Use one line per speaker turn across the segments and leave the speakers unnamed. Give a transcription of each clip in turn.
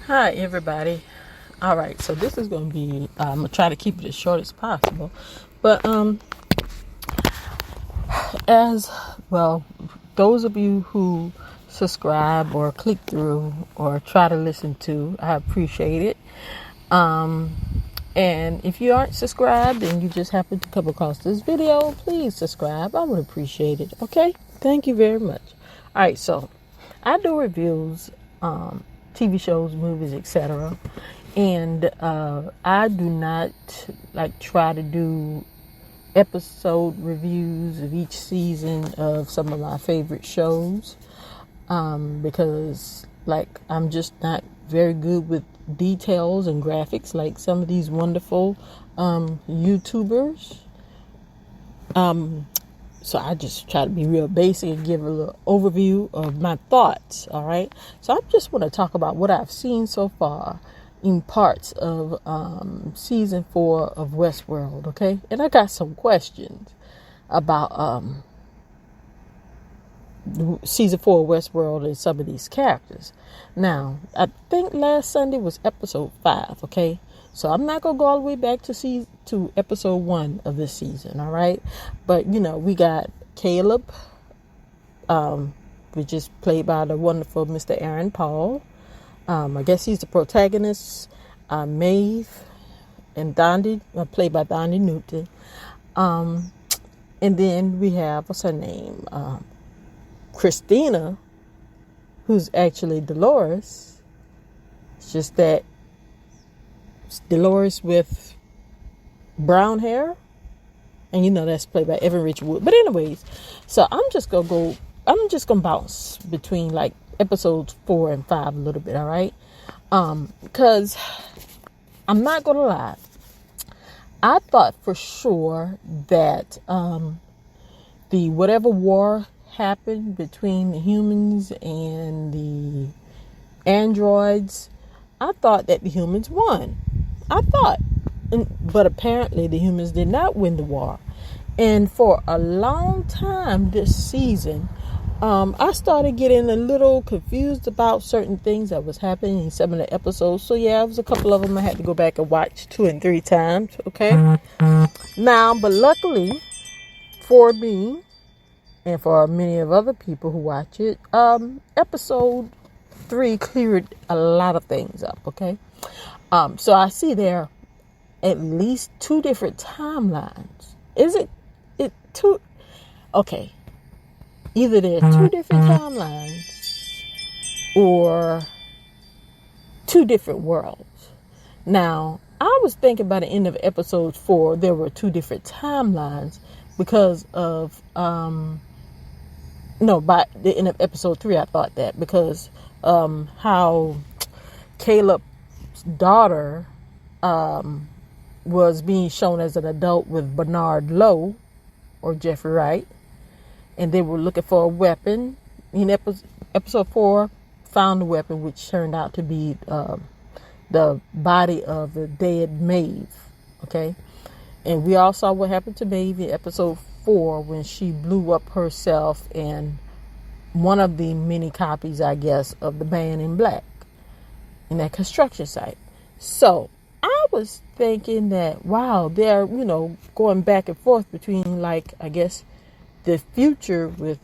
Hi, everybody. All right, so this is going to be, I'm going to try to keep it as short as possible. But as well, those of you who subscribe or click through or try to listen to, I appreciate it. And if you aren't subscribed and you just happen to come across this video, please subscribe. I would appreciate it. Okay? Thank you very much. All right, so I do reviews, TV shows, movies, etc. And I do not try to do episode reviews of each season of some of my favorite shows because I'm just not very good with details and graphics like some of these wonderful YouTubers. So I just try to be real basic and give a little overview of my thoughts. All right. So I just want to talk about what I've seen so far in parts of season 4 of WESTWORLD. Okay. And I got some questions about season 4 of WESTWORLD and some of these characters. Now, I think last Sunday was episode 5. Okay. So I'm not going to go all the way back to episode 1 of this season, all right? But, we got Caleb, which is played by the wonderful Mr. Aaron Paul. I guess he's the protagonist. Maeve and Dondi, played by Dondi Newton. And then we have, what's her name? Christina, who's actually Dolores. It's just that Dolores with brown hair, and that's played by Evan Richard Wood. But anyways, so I'm just gonna bounce between episodes 4 and 5 a little bit, all right? Because I'm not gonna lie, I thought for sure that the whatever war happened between the humans and the androids, I thought that the humans won. But apparently the humans did not win the war. And for a long time this season, I started getting a little confused about certain things that was happening in some of the episodes. So yeah, it was a couple of them I had to go back and watch 2 and 3 times. Okay. Now, but luckily for me and for many of other people who watch it, episode 3 cleared a lot of things up. Okay. So I see there at least 2 different timelines. Is it two? Okay. Either there are 2 different timelines or 2 different worlds. Now, I was thinking by the end of episode 4, there were 2 different timelines because of, by the end of episode 3, I thought that because how Caleb's daughter was being shown as an adult with Bernard Lowe or Jeffrey Wright, and they were looking for a weapon. In episode 4, found the weapon, which turned out to be the body of the dead Maeve. Okay, and we all saw what happened to Maeve in episode 4 when she blew up herself and one of the many copies, I guess, of the Man in Black in that construction site. So I was thinking that, wow, they're, going back and forth between, I guess, the future with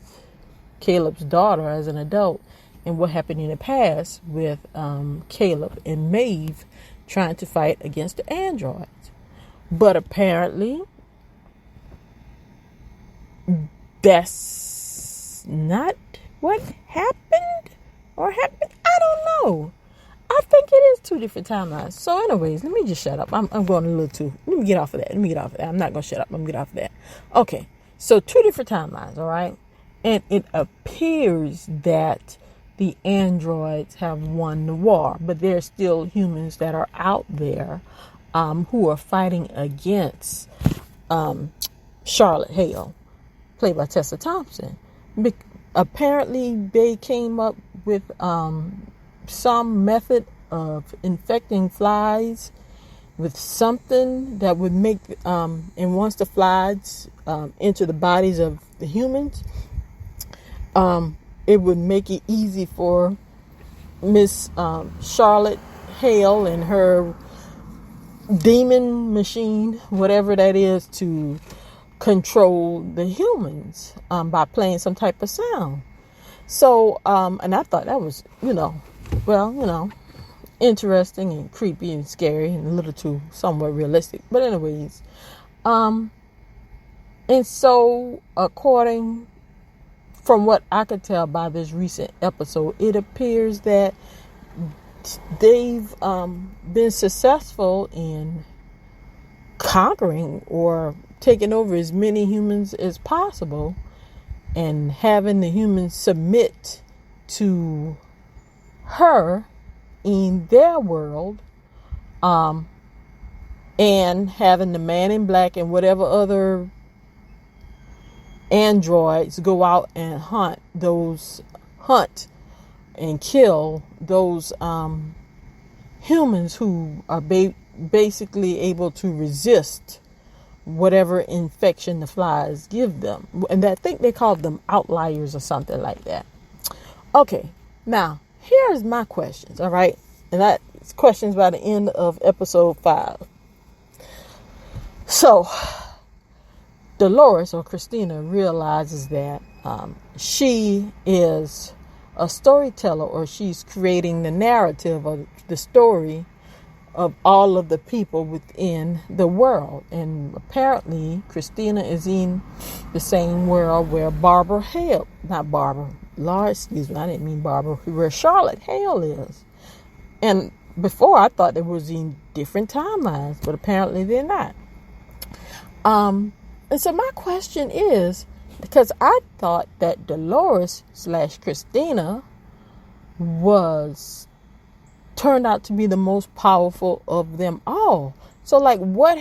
Caleb's daughter as an adult and what happened in the past with Caleb and Maeve trying to fight against the androids. But apparently, that's not what happened I don't know. I think it is 2 different timelines. So anyways, let me just shut up. I'm going a little too. Let me get off of that. I'm not going to shut up. I'm going to get off of that. Okay. So 2 different timelines. All right. And it appears that the androids have won the war, but there's still humans that are out there who are fighting against Charlotte Hale, played by Tessa Thompson. Apparently they came up with some method of infecting flies with something that would make and once the flies enter the bodies of the humans, it would make it easy for Miss Charlotte Hale and her demon machine, whatever that is, to control the humans by playing some type of sound. So, and I thought that was, interesting and creepy and scary and a little too somewhat realistic. But anyways, and so according from what I could tell by this recent episode, it appears that they've been successful in conquering or taking over as many humans as possible and having the humans submit to her in their world, and having the man in black and whatever other androids go out and hunt and kill those humans who are basically able to resist whatever infection the flies give them. And I think they called them outliers or something like that. Okay, now here's my questions, all right? And that's questions by the end of episode 5. So, Dolores or Christina realizes that she is a storyteller, or she's creating the narrative of the story of all of the people within the world. And apparently Christina is in the same world where where Charlotte Hale is. And before I thought they was in different timelines, but apparently they're not. And so my question is, because I thought that Dolores / Christina turned out to be the most powerful of them all. So like what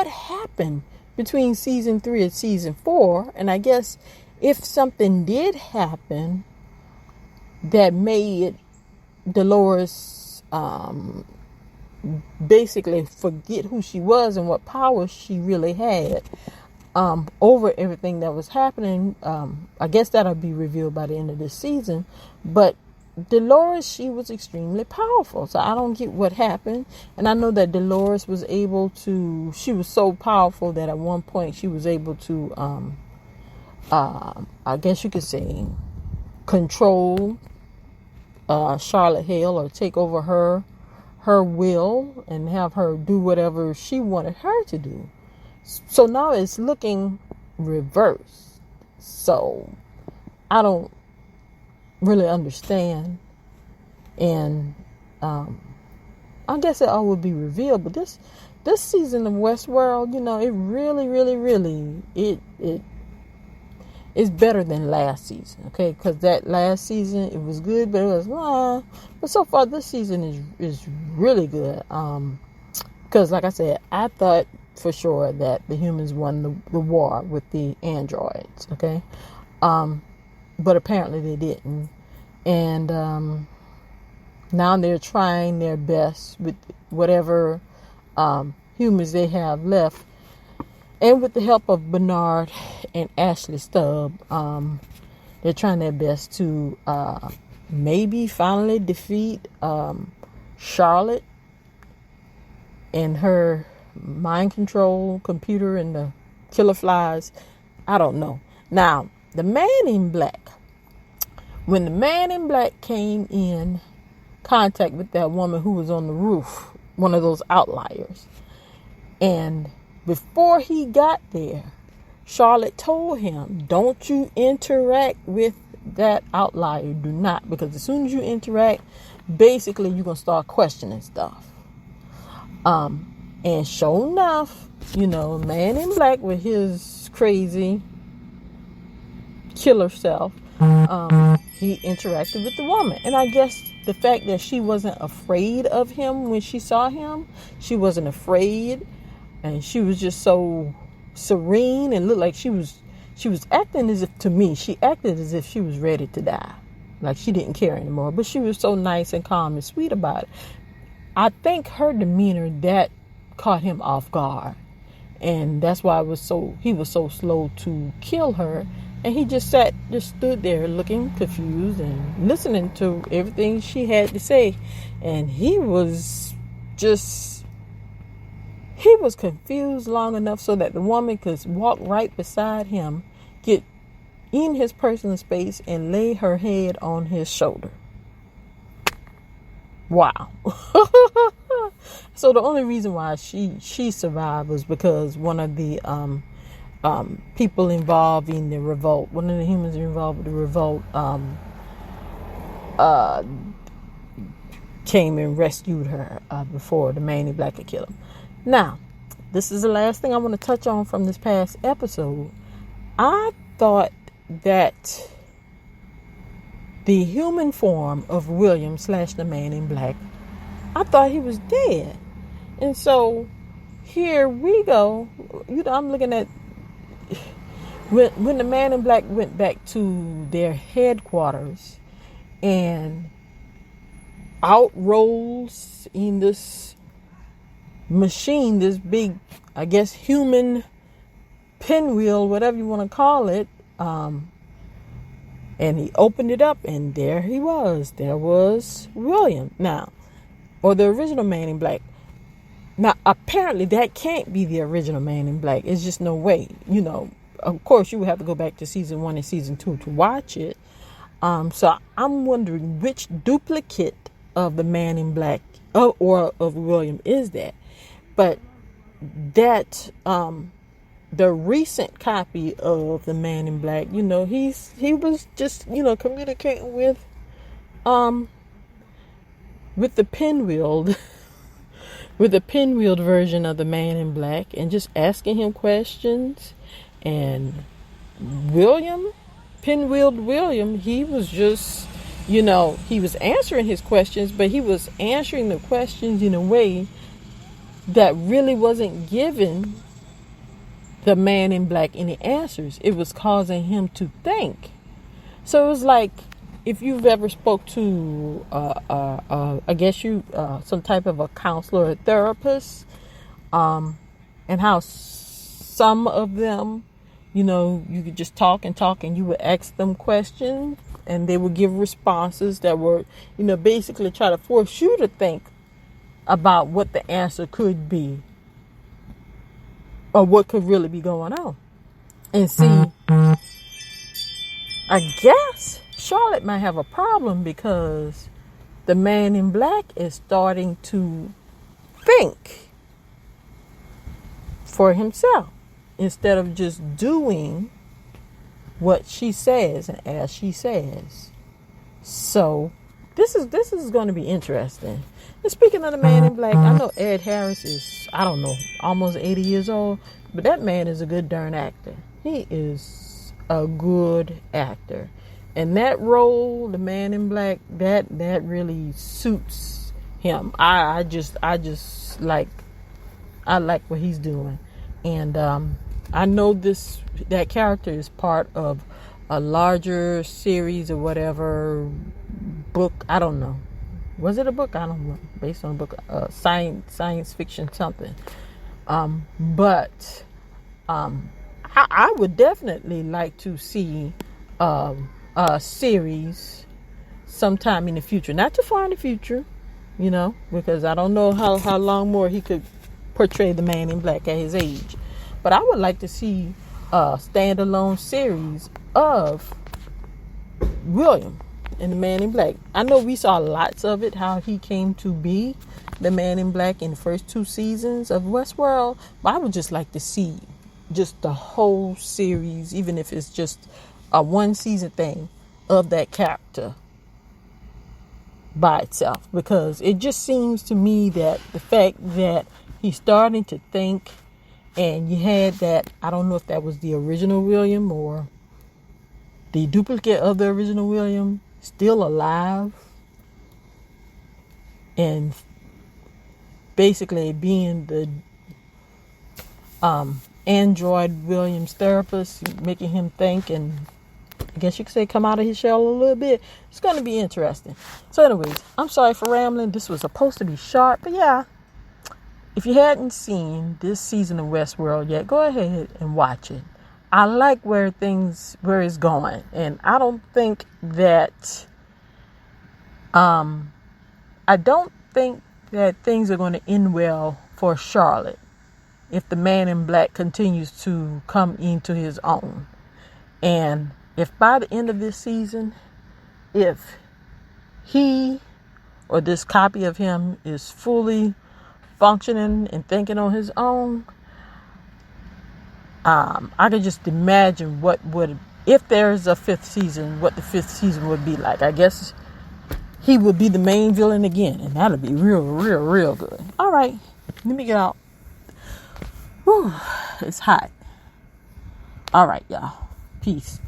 happened between season 3 and season 4? And I guess if something did happen that made Dolores basically forget who she was and what power she really had over everything that was happening, I guess that'll be revealed by the end of this season. But Dolores, she was extremely powerful, so I don't get what happened. And I know that Dolores was she was so powerful that at one point she was able to I guess you could say control Charlotte Hale, or take over her will and have her do whatever she wanted her to do. So now it's looking reversed. So I don't really understand. And I guess it all will be revealed. But this season of Westworld, it really, really, really, it is better than last season. Okay, because that last season, it was good, but it was but so far this season is really good. Because like I said, I thought for sure that the humans won the war with the androids. Okay, but apparently they didn't. And now they're trying their best with whatever humans they have left. And with the help of Bernard and Ashley Stubb, they're trying their best to maybe finally defeat Charlotte and her mind control computer and the killer flies. I don't know. Now, the man in black. When the man in black came in contact with that woman who was on the roof, one of those outliers, and before he got there, Charlotte told him, don't you interact with that outlier. Do not. Because as soon as you interact, basically you're going to start questioning stuff. And sure enough, man in black with his crazy killer self, he interacted with the woman. And I guess the fact that she wasn't afraid of him when she saw him, she wasn't afraid. And she was just so serene and looked like she was acting as if, to me, she acted as if she was ready to die. Like she didn't care anymore. But she was so nice and calm and sweet about it. I think her demeanor, that caught him off guard. And that's why he was so slow to kill her. And he just stood there looking confused and listening to everything she had to say. And he was confused long enough so that the woman could walk right beside him, get in his personal space, and lay her head on his shoulder. Wow. So the only reason why she survived was because one of the people involved in the revolt, one of the humans involved with the revolt, came and rescued her before the man in black could kill him. Now, this is the last thing I want to touch on from this past episode. I thought that the human form of William / the man in black, I thought he was dead. And so here we go. I'm looking at when the man in black went back to their headquarters, and out rolls in this machine, this big, I guess, human pinwheel, whatever you want to call it. And he opened it up, and there he was. There was William now, or the original man in black. Now, apparently that can't be the original man in black. It's just no way. Of course, you would have to go back to season 1 and season 2 to watch it. So I'm wondering which duplicate of the man in black or of William is that. But that the recent copy of the man in black, he was just communicating with the pinwheeled with the pinwheeled version of the man in black, and just asking him questions. And pinwheeled William, he was just, he was answering his questions, but he was answering the questions in a way that really wasn't giving the man in black any answers. It was causing him to think. So it was like, if you've ever spoke to, I guess some type of a counselor or therapist, and how some of them, you could just talk, and you would ask them questions, and they would give responses that were, basically try to force you to think about what the answer could be, or what could really be going on. And see, I guess Charlotte might have a problem, because the man in black is starting to think for himself instead of just doing what she says and as she says. So this is going to be interesting. And speaking of the man in black, I know Ed Harris is, almost 80 years old, but that man is a good darn actor. He is a good actor. And that role, the man in black, that really suits him. I like what he's doing. And I know that character is part of a larger series or whatever book. I don't know. Was it a book? I don't know. Based on a book, science fiction something. But I would definitely like to see a series sometime in the future. Not too far in the future, because I don't know how long more he could portray the man in black at his age. But I would like to see a standalone series of William and the man in black. I know we saw lots of it, how he came to be the man in black in the first 2 seasons of Westworld. But I would just like to see just the whole series, even if it's just a 1-season thing of that character by itself. Because it just seems to me that the fact that he's starting to think, and you had that, I don't know if that was the original William or the duplicate of the original William, still alive and basically being the android William's therapist, making him think, and I guess you could say come out of his shell a little bit. It's going to be interesting. So anyways, I'm sorry for rambling. This was supposed to be short, but yeah, if you hadn't seen this season of Westworld yet, go ahead and watch it. I like where it's going, and I don't think that I don't think that things are going to end well for Charlotte if the man in black continues to come into his own. And if by the end of this season, if he or this copy of him is fully functioning and thinking on his own, I can just imagine if there's a fifth season, what the fifth season would be like. I guess he would be the main villain again, and that'll be real good. All right, let me get out. Whew, it's hot. All right, y'all. Peace.